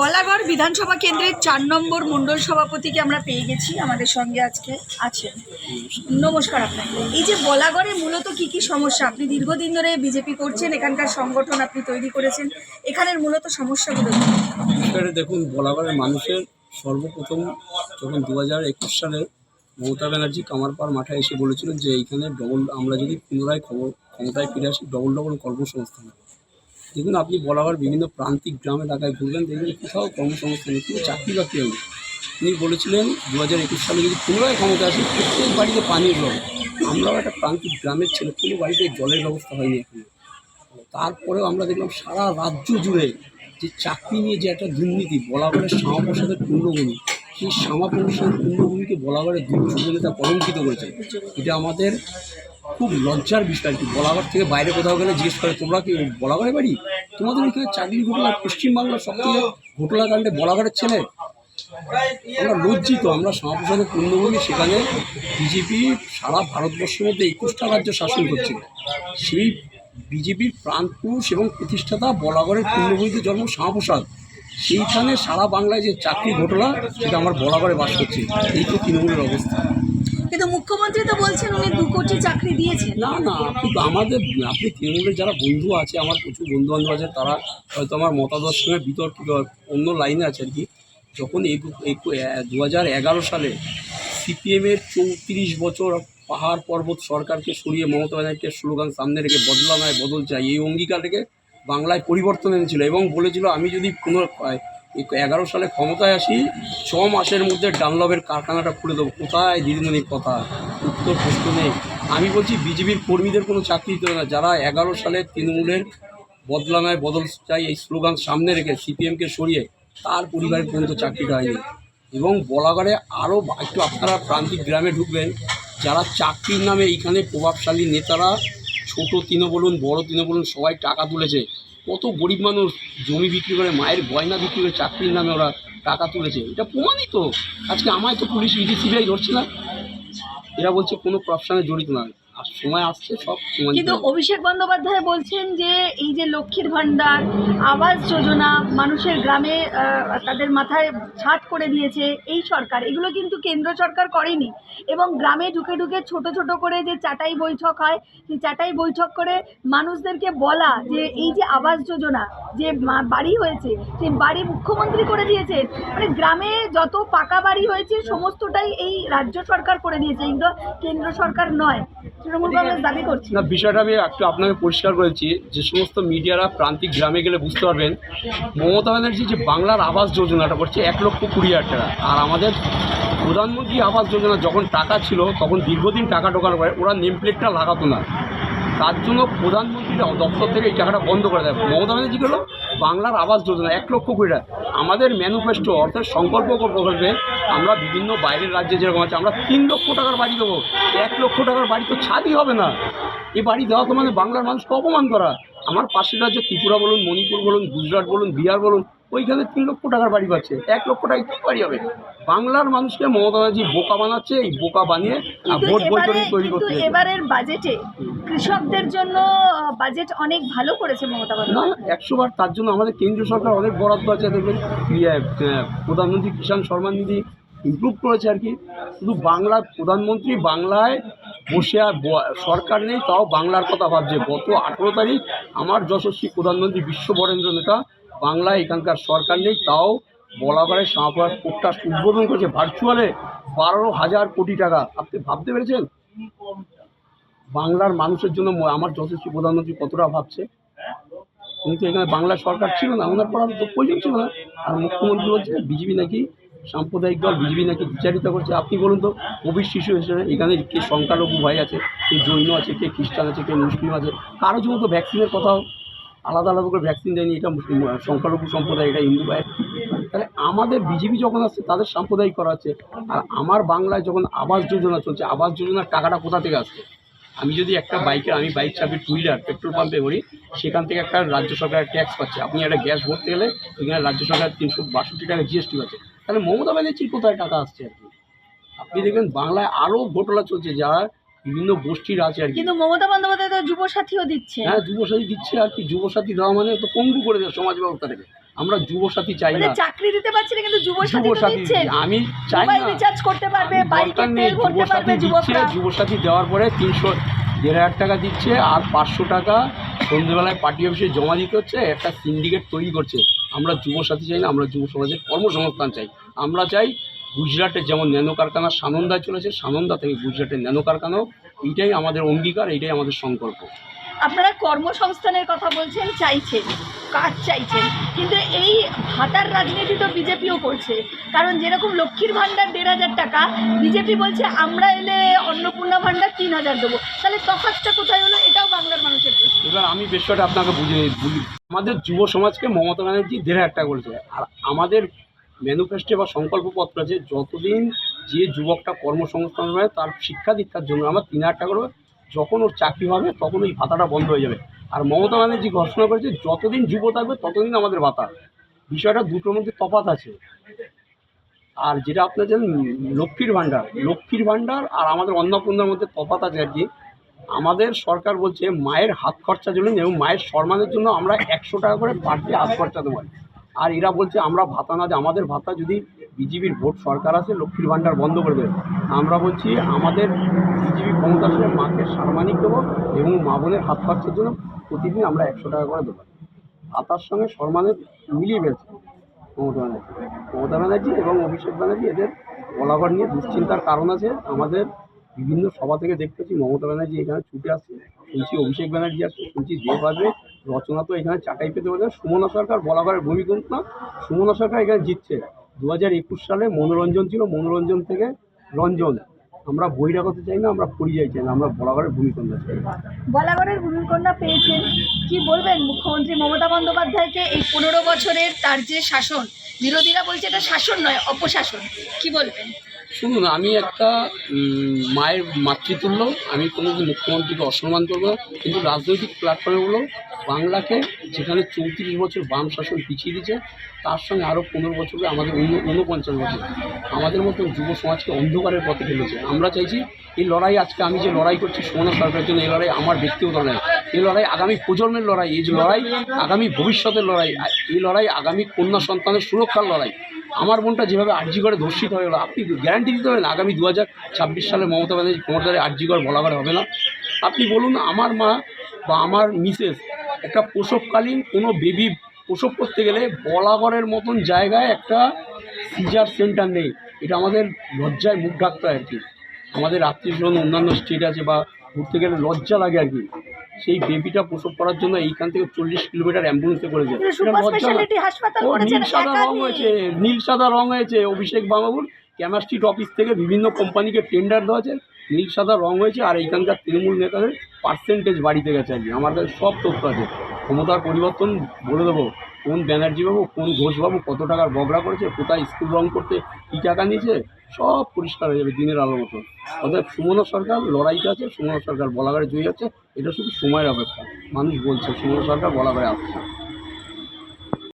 বলাগড় বিধানসভা কেন্দ্রের ৪ নম্বর মণ্ডল সভাপতিকে আমরা পেয়ে গেছি, আমাদের সঙ্গে আজকে আছেন। নমস্কার আপনাকে। এই যে বলাগড়ে মূলত কি কি সমস্যা, আপনি দীর্ঘদিন ধরে বিজেপি করছেন, এখানকার সংগঠন আপনি তৈরি করেছেন, এখানের মূলত সমস্যাগুলো কি? দেখুন, বলাগড়ের মানুষের সর্বপ্রথম যখন 2021 সালে মমতা ব্যানার্জি কামারপাড় মাঠে এসে বলেছিলেন যে এইখানে আমরা যদি পুনরায় ক্ষমতায় ফিরে আসি ডবল কর্মসংস্থান হবে। দেখুন, আপনি বলাগড় বিভিন্ন প্রান্তিক গ্রাম এলাকায় ঘুরবেন, দেখবেন কোথাও কর্মসংস্থান নেই, কোনো চাকরি বাকরি নেই। তিনি বলেছিলেন 2021 সালে যদি পুনরায় ক্ষমতা আসি প্রত্যেক বাড়িতে পানির জল। আমরাও একটা প্রান্তিক গ্রামের ছেলে, কোনো বাড়িতে জলের ব্যবস্থা হয়নি এখনো। তারপরেও আমরা দেখলাম সারা রাজ্য জুড়ে যে চাকরি নিয়ে যে একটা দুর্নীতি, বলাগড়ের শ্যামাপ্রসাদের পূর্ণভূমি, সেই শ্যামাপ্রসাদের পূর্ণভূমিকে বলাগড়ের দুই যুবনেতা কলঙ্কিত করেছে। এটা আমাদের খুব লজ্জার বিষয়। কি বলাগড় থেকে বাইরে কোথাও গেলে জিজ্ঞেস করে, তোমরা কি বলাগড়ে বাড়ি? তোমাদের এখানে চাকরি ঘটনা পশ্চিমবাংলার সবথেকে ঘটনাকাণ্ডে বলাগড়ের ছেলে। আমরা লজ্জিত। আমরা শ্যামাপ্রসাদের পূর্ণভূমি, সেখানে বিজেপি সারা ভারতবর্ষের মধ্যে 21টা রাজ্য শাসন করছে। সেই বিজেপির প্রাণপুরুষ এবং প্রতিষ্ঠাতা বলাগড়ের পূর্ণভূমিতে জন্ম শ্যামাপ্রসাদ, সেইখানে সারা বাংলায় যে চাকরি ঘটনা, সেটা আমার বলাগড়ে বাস করছে। এই তো তৃণমূলের অবস্থা। কিন্তু মুখ্যমন্ত্রী তো বলছেন উনি 2 কোটি চাকরি দিয়েছেন। না, আপনি তৃণমূলের যারা বন্ধু আছে, আমার প্রচুর বন্ধু বান্ধব আছে, তারা হয়তো আমার মতাদর্শের সঙ্গে বিতর্কিত অন্য লাইনে আছে আর কি। যখন 2011 সালে সিপিএমের 34 বছর পাহাড় পর্বত সরকারকে সরিয়ে মমতা ব্যানার্জিকে স্লোগান সামনে রেখে বদলা নয় বদল চাই, এই অঙ্গীকার রেখে বাংলায় পরিবর্তন এনেছিল এবং বলেছিল আমি যদি 11 সালে ক্ষমতায় আসি 6 মাসের মধ্যে ডানলবের কারখানাটা খুলে দেবো। কোথায় দিদিমণির কথা? উত্তর প্রশ্ন নেই। আমি বলছি বিজেপির কর্মীদের কোনো চাকরি দিতে হবে না, যারা 11 সালে তৃণমূলের বদলা নয় বদল চাই এই স্লোগান সামনে রেখে সিপিএমকে সরিয়ে তার পরিবারের পর্যন্ত চাকরিটা হয়নি। এবং বলাগড়ে আরও একটু আপনারা প্রান্তিক গ্রামে ঢুকবেন, যারা চাকরির নামে এইখানে প্রভাবশালী নেতারা, ছোট তৃণ বলুন বড় তৃণ বলুন, সবাই টাকা তুলেছে। কত গরিব মানুষ জমি বিক্রি করে, মায়ের গয়না বিক্রি করে চাকরির নামে ওরা টাকা তুলেছে। এটা প্রমাণিত। আজকে আমায় তো পুলিশ ইডি সিবিআই ধরছে না, এরা বলছে কোনো করাপশনে জড়িত না। আর সময় আসছে সব সময়। কিন্তু অভিষেক বন্দ্যোপাধ্যায় বলছেন যে এই যে লক্ষ্মীর ভাণ্ডার, আবাস যোজনা, মানুষের গ্রামে তাদের মাথায় ছাদ করে দিয়েছে এই সরকার, এগুলো কিন্তু কেন্দ্র সরকার করেনি। এবং গ্রামে ঢুকে ঢুকে ছোট ছোট করে যে চাটাই বৈঠক হয়, সেই চাটাই বৈঠক করে মানুষদেরকে বলা যে এই যে আবাস যোজনা, যে বাড়ি হয়েছে, সেই বাড়ি মুখ্যমন্ত্রী করে দিয়েছেন। মানে গ্রামে যত পাকা বাড়ি হয়েছে সমস্তটাই এই রাজ্য সরকার করে দিয়েছে, এগুলো কেন্দ্র সরকার নয়। তৃণমূল কংগ্রেস দাবি করছে না, বিষয়টা আমি একটু আপনাকে পরিষ্কার করেছি। যে সমস্ত মিডিয়ারা প্রান্তিক গ্রামে গেলে বুঝতে পারবেন, মমতা ব্যানার্জি যে বাংলার আবাস যোজনাটা করছে 1,20,000 টাকা, আর আমাদের প্রধানমন্ত্রী আবাস যোজনা যখন টাকা ছিল তখন দীর্ঘদিন টাকা ঢোকার পরে ওরা নেম প্লেটটা লাগাতো না, তার জন্য প্রধানমন্ত্রীর দপ্তর থেকে এই টাকাটা বন্ধ করে দেয়। মমতা ব্যানার্জি হলো বাংলার আবাস যোজনা 1,20,000 টাকা। আমাদের ম্যানিফেস্টো অর্থাৎ সংকল্প প্রকল্পে আমরা বিভিন্ন বাইরের রাজ্যে যেরকম আছে, আমরা 3 লক্ষ টাকার বাড়ি দেবো। 1 লক্ষ টাকার বাড়ি তো ছাদই হবে না। এই বাড়ি দেওয়া তো মানে বাংলার মানুষকে অপমান করা। আমার পাশের রাজ্য ত্রিপুরা বলুন, মণিপুর বলুন, গুজরাট বলুন, বিহার বলুন, ওইখানে 3 লক্ষ টাকার বাড়ি পাচ্ছে, 1 লক্ষ টাকায় কী বাড়ি হবে? বাংলার মানুষকে মমতা ব্যানার্জি বোকা বানাচ্ছে। এই বোকা বানিয়ে ভোট বৈতরণী তৈরি করতে। এবারের বাজেটে কৃষকদের জন্য বাজেট অনেক ভালো করেছে মমতা বন্দ্যোপাধ্যায়। না, 100 বার। তার জন্য আমাদের কেন্দ্রীয় সরকার অনেক বরাদ্দ আছে। দেখবেন প্রধানমন্ত্রী কিষাণ সম্মান নিধি ইমপ্রুভ করেছে আর কি। শুধু বাংলার প্রধানমন্ত্রী বাংলায় বসে আর সরকার নেই, তাও বাংলার কথা ভাবছে। গত 18 তারিখ আমার যশস্বী প্রধানমন্ত্রী বিশ্ব বরেন্দ্র নেতা বাংলায় এখানকার সরকার নেই, তাও বলাগড়ে শ্যামাপ্রসাদ কোর্টটা উদ্বোধন করেছে ভার্চুয়ালে 12,000 কোটি টাকা। আপনি ভাবতে পেরেছেন বাংলার মানুষের জন্য আমার যশস্বী প্রধানমন্ত্রী কতটা ভাবছে? কিন্তু এখানে বাংলার সরকার ছিল না, ওনার পড়ার তো প্রয়োজন ছিল না। আর মুখ্যমন্ত্রী বলছে বিজেপি নাকি সাম্প্রদায়িক দল, বিজেপি নাকি বিচারিতা করছে। আপনি বলুন তো, কবির শিশু হিসেবে এখানে কে সংখ্যালঘু ভাই আছে, কে জৈন আছে, কে খ্রিস্টান আছে, কে মুসলিম আছে, কারো জন্য তো ভ্যাকসিনের কথাও আলাদা আলাদা করে ভ্যাকসিন দেয়নি। এটা সংখ্যালঘু সম্প্রদায়, এটা হিন্দু ভাই। তাহলে আমাদের বিজেপি যখন আসছে তাদের সাম্প্রদায়িক করা হচ্ছে। আর আমার বাংলায় যখন আবাস যোজনা চলছে, আবাস যোজনার টাকাটা কোথা থেকে আসছে? আমি যদি একটা আমি বাইক চাপি, টু হুইলার পেট্রোল পাম্পে ভরি, সেখান থেকে একটা রাজ্য সরকারের ট্যাক্স পাচ্ছে। আপনি একটা গ্যাস ভরতে গেলে এখানে রাজ্য সরকার 362 টাকা জিএসটি পাচ্ছে। তাহলে মমতা ব্যানার্জির কোথায় টাকা আসছে আর কি? আপনি দেখবেন বাংলায় আরও ঘটনা চলছে, যারা বিভিন্ন গোষ্ঠীর আছে আর কি। কিন্তু মমতা বন্দ্যোপাধ্যায় তো যুবসাথীও দিচ্ছে। হ্যাঁ, যুবসাথী দিচ্ছে আর কি। যুবসাথী দেওয়া মানে তো পঙ্গু করে দেয় সমাজ ব্যবস্থাটাকে। আমরা যুবসাথী চাই বলে না। চাকরি দিতে পারছি না, কিন্তু যুবসাথী তো যুবসাথী দিচ্ছেন। আমি চাই মোবাইল না, রিচার্জ করতে পারবে, বাইকের দরকার নেই। তেল ভরতে পারবে যুবসাথী দিচ্ছে, যুবকরা। যুবসাথী দেওয়ার পরে 300-1,500 টাকা দিচ্ছে, আর 500 টাকা সন্ধ্যেবেলায় পার্টি অফিসে জমা দিতে হচ্ছে। একটা সিন্ডিকেট তৈরি করছে। আমরা যুবসাথী চাই না, আমরা যুব সমাজের কর্মসংস্থান চাই। আমরা চাই গুজরাটের যেমন ন্যানো কারখানা সানন্দায় চলেছে, সানন্দা থেকে গুজরাটের ন্যানো কারখানাও, এইটাই আমাদের অঙ্গীকার, এইটাই আমাদের সংকল্প। আপনারা কর্মসংস্থানের কথা বলছেন, চাইছেন, কাজ চাইছেন, কিন্তু এই ভাতার রাজনীতি তো বিজেপিও করছে। কারণ যেরকম লক্ষ্মীর ভাণ্ডার 1,500 টাকা, বিজেপি বলছে আমরা এলে অন্নপূর্ণা ভাণ্ডার 3,000 দেবো। তাহলে তফাৎটা কোথায় হলো? এটাও বাংলার মানুষের প্রশ্ন। এবার আমি বিষয়টা আপনাকে বলি। আমাদের যুব সমাজকে মমতা ব্যানার্জি 1,500 টাকা করেছে, আর আমাদের ম্যানিফেস্টো বা সংকল্পপত্র আছে যতদিন যে যুবকটা কর্মসংস্থান হবে তার শিক্ষা দীক্ষার জন্য আমরা 3,000 টাকা করে, যখন ওর চাকরি হবে তখন ওই ভাতাটা বন্ধ হয়ে যাবে। আর মমতা ব্যানার্জি ঘোষণা করেছে যতদিন যুব থাকবে ততদিন আমাদের ভাতা। বিষয়টা দুটোর মধ্যে তফাৎ আছে। আর যেটা আপনার জানেন লক্ষ্মীর ভাণ্ডার আর আমাদের অন্নপূর্ণার মধ্যে তফাৎ আছে আর কি। আমাদের সরকার বলছে মায়ের হাত খরচা জন্য এবং মায়ের সম্মানের জন্য আমরা 100 টাকা করে পার ডে হাত খরচা দেবো। আর এরা বলছে আমরা ভাতা না, যে আমাদের ভাতা যদি বিজেপির ভোট সরকার আছে লক্ষ্মীর ভাণ্ডার বন্ধ করে দেবে। আমরা বলছি আমাদের বিজেপি ক্ষমতা আসলে মাকে সাম্মানিক দেবো এবং মা বোনের হাত খরচার জন্য প্রতিদিন আমরা 100 টাকা করে দেবো। ভাতার সঙ্গে সম্মানের মিলিয়ে ফেলছে মমতা ব্যানার্জি এবং অভিষেক ব্যানার্জি। এদের বলাবর নিয়ে দুশ্চিন্তার কারণ আছে। আমাদের বিভিন্ন সভা থেকে দেখতেছি মমতা ব্যানার্জি এখানে ছুটে আসছে, শুনছি অভিষেক ব্যানার্জি আসছে, শুনছি দেব আসবে, রচনা তো এখানে চাটাই পেতে পারে। সুমনা সরকার বলাগড়ের ভূমিকম্প না, সুমনা সরকার এখানে জিতছে। 2021 সালে মনোরঞ্জন ছিল, মনোরঞ্জন থেকে রঞ্জন। আমরা বহিরাগত চাই না, আমরা পরিযায়ী চাই না, আমরা বলাগড়ের ভূমিকম্প চাই। বলাগড়ের ভূমিকন্যা পেয়েছেন, কি বলবেন মুখ্যমন্ত্রী মমতা বন্দ্যোপাধ্যায়কে এই 15 বছরের তার যে শাসন? বিরোধীরা বলছে এটা শাসন নয়, অপশাসন। কি বলবেন? শুনুন, আমি একটা মায়ের মাতৃতুল্য, আমি কোনোদিন মুখ্যমন্ত্রীকে অসম্মান করবো না, কিন্তু রাজনৈতিক প্ল্যাটফর্মগুলো বাংলাকে যেখানে 34 বছর বাম শাসন পিছিয়ে দিচ্ছে, তার সঙ্গে আরও 15 বছরে আমাদের 49 বছর আমাদের মতন যুব সমাজকে অন্ধকারের পথে ফেলেছে। আমরা চাইছি এই লড়াই, আজকে আমি যে লড়াই করছি সুমনা সরকারের জন্য, এই লড়াই আমার ব্যক্তিগত লড়াই, এই লড়াই আগামী প্রজন্মের লড়াই, এই যে লড়াই আগামী ভবিষ্যতের লড়াই, এই লড়াই আগামী কন্যা সন্তানের সুরক্ষার লড়াই। আমার বোনটা যেভাবে আরজি করে ধর্ষিত হয়ে গেলো, আপনি গ্যারান্টি দিতে পারেন আগামী 2026 সালে মমতা ব্যানার্জি ক্ষমতায় আরজি করে বলাগড় হবে না? আপনি বলুন, আমার মা বা আমার মিসেস একটা প্রসবকালীন কোনো বেবি প্রসব করতে গেলে বলাগড়ের মতন জায়গায় একটা সিজার সেন্টার নেই। এটা আমাদের লজ্জায় মুখ ঢাকতে হয় আর কি। আমাদের আত্মীয়স্বজন অন্যান্য স্টেট আছে বা ঘুরতে গেলে লজ্জা লাগে আর কি। সেই বেবিটা প্রসব করার জন্য এইখান থেকে 40 কিলোমিটার অ্যাম্বুলেন্সে করেছে। কিন্তু সুপার স্পেশালিটি হাসপাতাল ও করেছেন নীল সাদা রং হয়েছে, নীল সাদা রং হয়েছে। অভিষেক বাবুর কেমিস্ট্রি অফিস থেকে বিভিন্ন কোম্পানিকে টেন্ডার দেওয়া আছে, নীল সাদা রং হয়েছে। আর এইখানকার তৃণমূল নেতাদের পার্সেন্টেজ বাড়িতে গেছে আর কি। আমার কাছে সব তথ্য আছে, ক্ষমতার পরিবর্তন বলে দেবো। কোন ব্যানার্জি বাবু, কোন ঘোষবাবু কত টাকার বগড়া করেছে, কোথায় স্কুল রং করতে কী টাকা নিয়েছে, সব পরিষ্কার হয়ে যাবে দিনের আলো মতো। অর্থাৎ সুমনা সরকার লড়াইতে আছে, সুমনা সরকার বলাগড়ে জয়ী আছে, এটা শুধু সময়ের অপেক্ষা। মানুষ বলছে সুমনা সরকার বলাগড়ে আসছে।